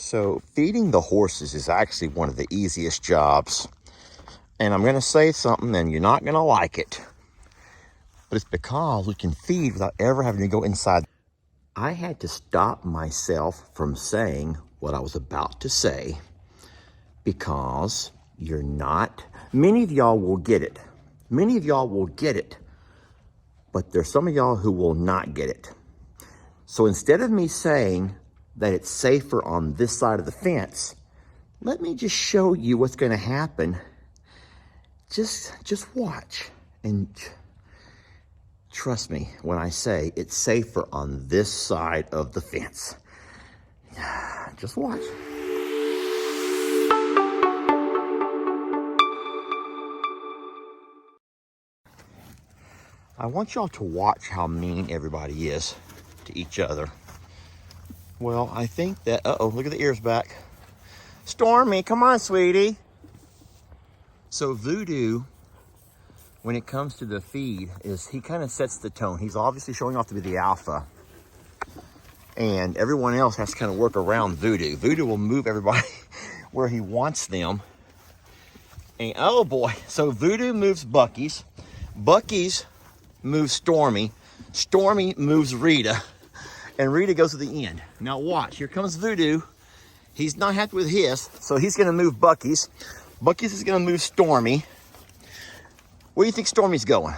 So feeding the horses is actually one of the easiest jobs. And I'm going to say something and you're not going to like it. But it's because we can feed without ever having to go inside. I had to stop myself from saying what I was about to say because you're not, many of y'all will get it. Many of y'all will get it, but there's some of y'all who will not get it. So instead of me saying that it's safer on this side of the fence, let me just show you what's going to happen. Just watch and trust me when I say it's safer on this side of the fence. Just watch. I want y'all to watch how mean everybody is to each other. Well, I think that, uh-oh, look at the ears back. Stormy, come on, sweetie. So Voodoo, when it comes to the feed, is he kind of sets the tone. He's obviously showing off to be the alpha. And everyone else has to kind of work around Voodoo. Voodoo will move everybody where he wants them. And oh boy, so Voodoo moves Bucky's. Bucky's moves Stormy. Stormy moves Rita. And Rita goes to the end. Now watch, here comes Voodoo. He's not happy with his, so he's gonna move Bucky's. Bucky's is gonna move Stormy. Where do you think Stormy's going?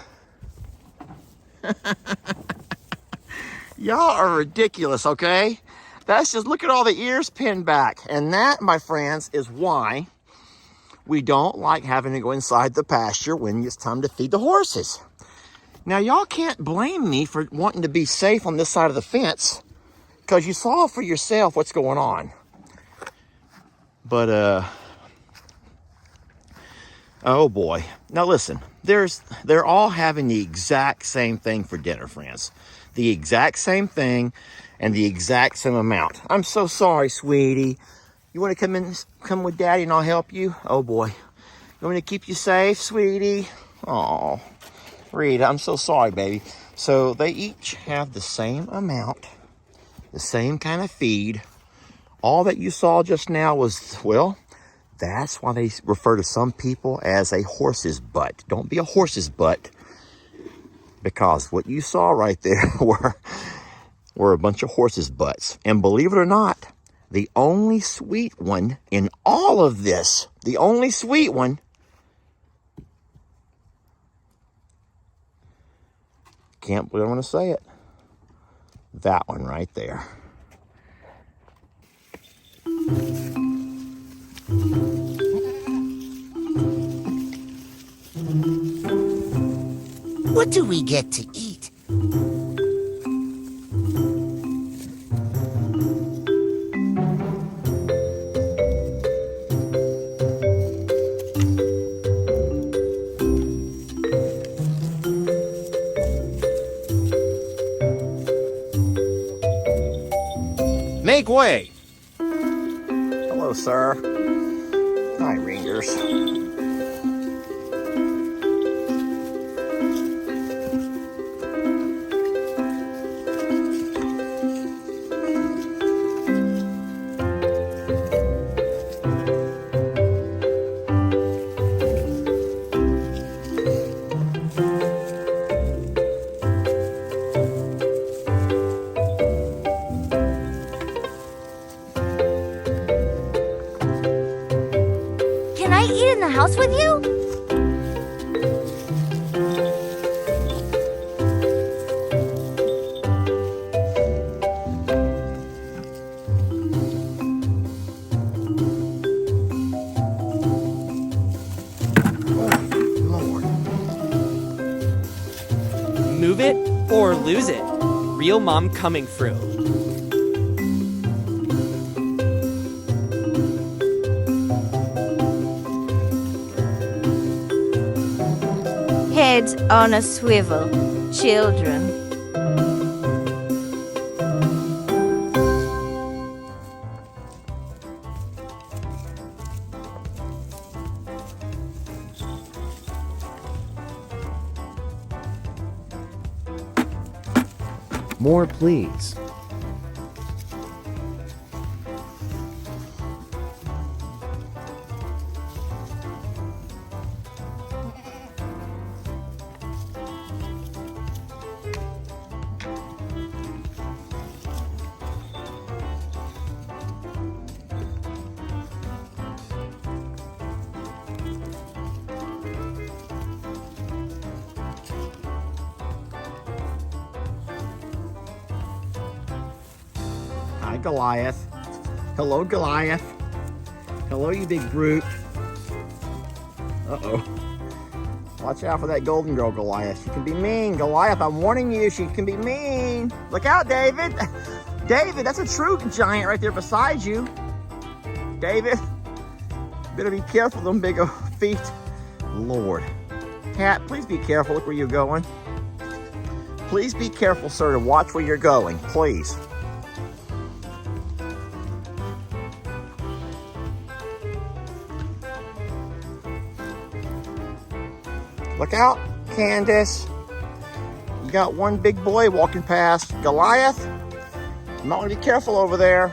Y'all are ridiculous, okay? That's just, look at all the ears pinned back. And that, my friends, is why we don't like having to go inside the pasture when it's time to feed the horses. Now, y'all can't blame me for wanting to be safe on this side of the fence because you saw for yourself what's going on. But, oh boy. Now listen, they're all having the exact same thing for dinner, friends. The exact same thing and the exact same amount. I'm so sorry, sweetie. You want to come with Daddy and I'll help you? Oh boy. You want me to keep you safe, sweetie? Oh, Rita, I'm so sorry, baby. So they each have the same amount, the same kind of feed. All that you saw just now was, well, that's why they refer to some people as a horse's butt. Don't be a horse's butt, because what you saw right there were a bunch of horses' butts. And believe it or not, the only sweet one in all of this, the only sweet one, can't believe I'm going to say it, that one right there. What do we get to eat? Make way! Hello, sir. Hi, Rangers. Can I eat in the house with you? Move it or lose it. Real mom coming through. Heads on a swivel, children. More, please. Goliath. Hello, Goliath. Hello, you big brute. Uh-oh. Watch out for that golden girl, Goliath. She can be mean. Goliath, I'm warning you, she can be mean. Look out, David. David, that's a true giant right there beside you. David, better be careful of them big feet. Lord. Cat, please be careful. Look where you're going. Please be careful, sir, to watch where you're going, please. Look out, Candace. You got one big boy walking past. Goliath, you might want to be careful over there.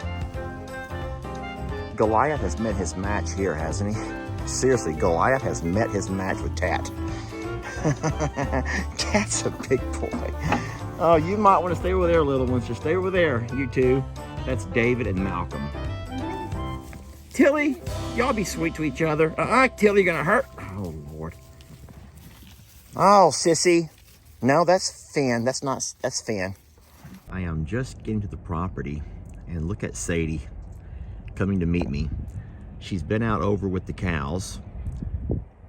Goliath has met his match here, hasn't he? Seriously, Goliath has met his match with Tat. Tat's a big boy. Oh, you might want to stay over there, little ones. Just stay over there, you two. That's David and Malcolm. Tilly, y'all be sweet to each other. Tilly, you're gonna hurt. Oh, Lord. Oh, sissy. No, that's Finn. That's Finn. I am just getting to the property, and look at Sadie coming to meet me. She's been out over with the cows,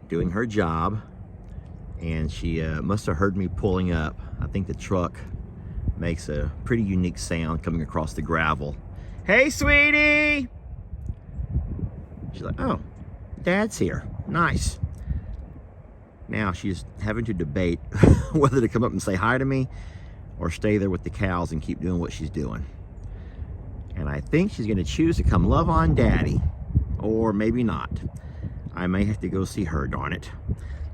doing her job, and she must have heard me pulling up. I think the truck makes a pretty unique sound coming across the gravel. Hey, sweetie! She's like, oh, Dad's here. Nice. Now she's having to debate whether to come up and say hi to me or stay there with the cows and keep doing what she's doing. And I think she's gonna choose to come love on Daddy, or maybe not. I may have to go see her, darn it.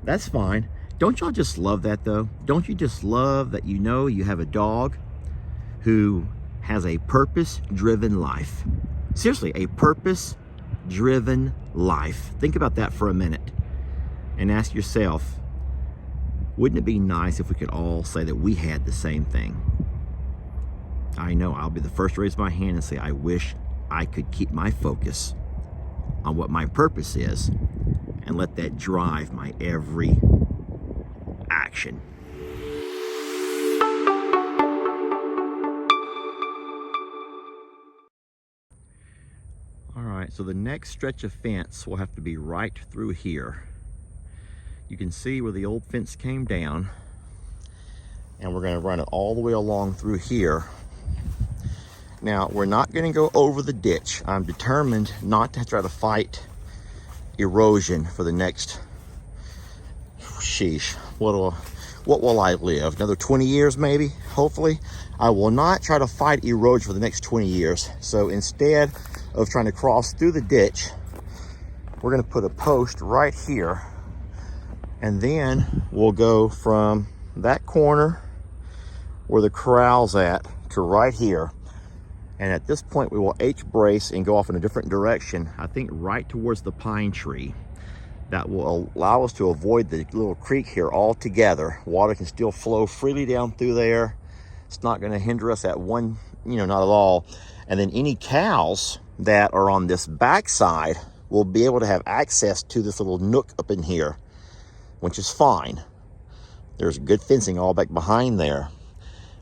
That's fine. Don't y'all just love that though? Don't you just love that you know you have a dog who has a purpose-driven life? Seriously, a purpose-driven life. Think about that for a minute and ask yourself, wouldn't it be nice if we could all say that we had the same thing? I know I'll be the first to raise my hand and say, I wish I could keep my focus on what my purpose is and let that drive my every action. All right, so the next stretch of fence will have to be right through here. You can see where the old fence came down, and we're going to run it all the way along through here. Now, we're not going to go over the ditch. I'm determined not to try to fight erosion for the next, sheesh, what will I live? Another 20 years maybe, hopefully. I will not try to fight erosion for the next 20 years. So instead of trying to cross through the ditch, we're going to put a post right here. And then we'll go from that corner where the corral's at to right here. And at this point, we will H-brace and go off in a different direction, I think right towards the pine tree. That will allow us to avoid the little creek here altogether. Water can still flow freely down through there. It's not going to hinder us at one, not at all. And then any cows that are on this backside will be able to have access to this little nook up in here, which is fine. There's good fencing all back behind there.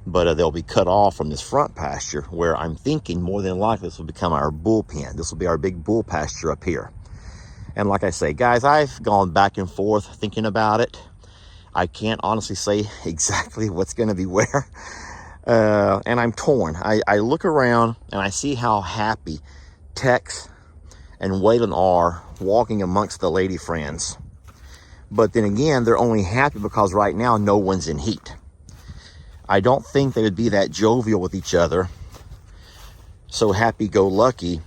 But they'll be cut off from this front pasture, where I'm thinking more than likely this will become our bull pen. This will be our big bull pasture up here. And like I say, guys, I've gone back and forth thinking about it. I can't honestly say exactly what's going to be where. And I'm torn. I look around and I see how happy Tex and Waylon are walking amongst the lady friends. But then again, they're only happy because right now no one's in heat. I don't think they would be that jovial with each other, so happy-go-lucky,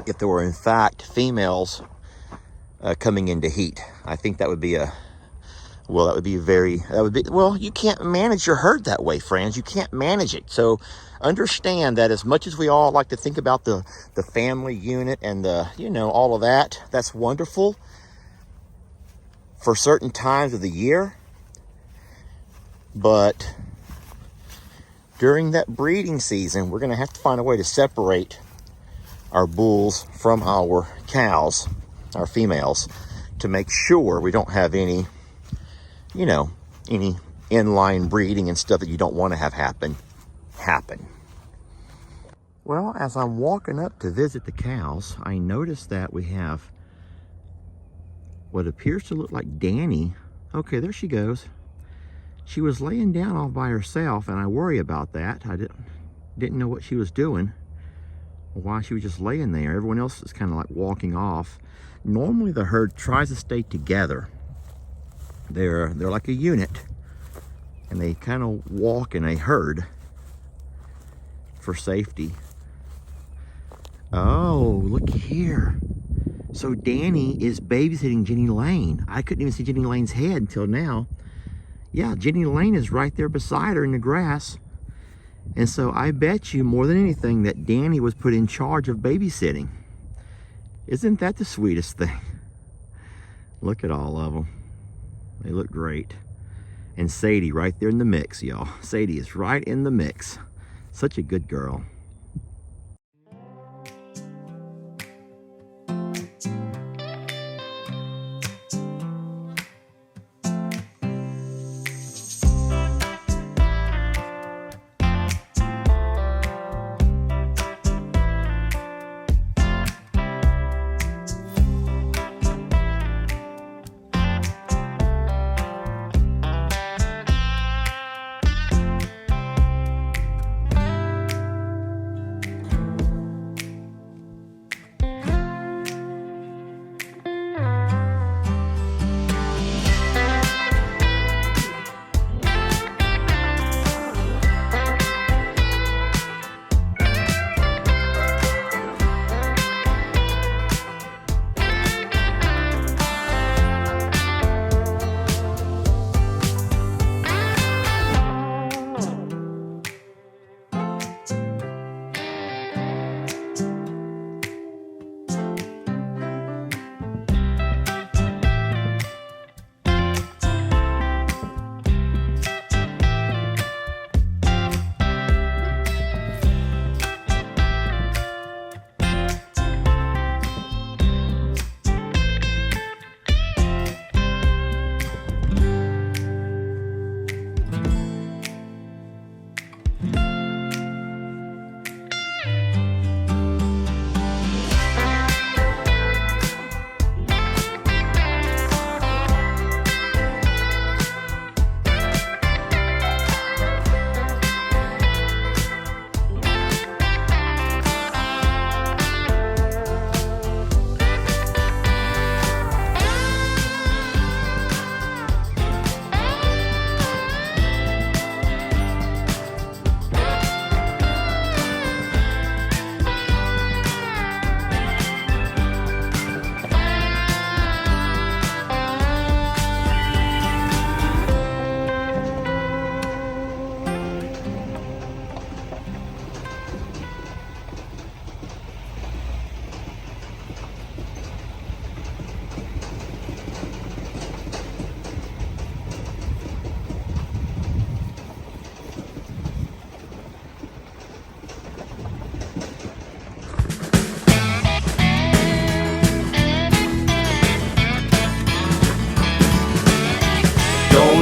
if there were in fact females coming into heat. I think that would be well, you can't manage your herd that way, friends. You can't manage it. So understand that as much as we all like to think about the family unit and all of that, that's wonderful for certain times of the year. But during that breeding season, we're going to have to find a way to separate our bulls from our cows, our females, to make sure we don't have any inline breeding and stuff that you don't want to have happen. Well, as I'm walking up to visit the cows, I noticed that we have what appears to look like Danny. Okay, there she goes. She was laying down all by herself, and I worry about that. I didn't know what she was doing, or why she was just laying there. Everyone else is kind of like walking off. Normally the herd tries to stay together. They're like a unit, and they kind of walk in a herd for safety. Oh, look here. So Danny is babysitting Jenny Lane. I couldn't even see Jenny Lane's head until now. Yeah, Jenny Lane is right there beside her in the grass. And so I bet you more than anything that Danny was put in charge of babysitting. Isn't that the sweetest thing? Look at all of them. They look great. And Sadie right there in the mix, y'all. Sadie is right in the mix. Such a good girl.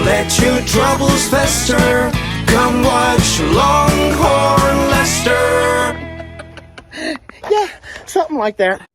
Let your troubles fester. Come watch Longhorn Lester. Yeah, something like that.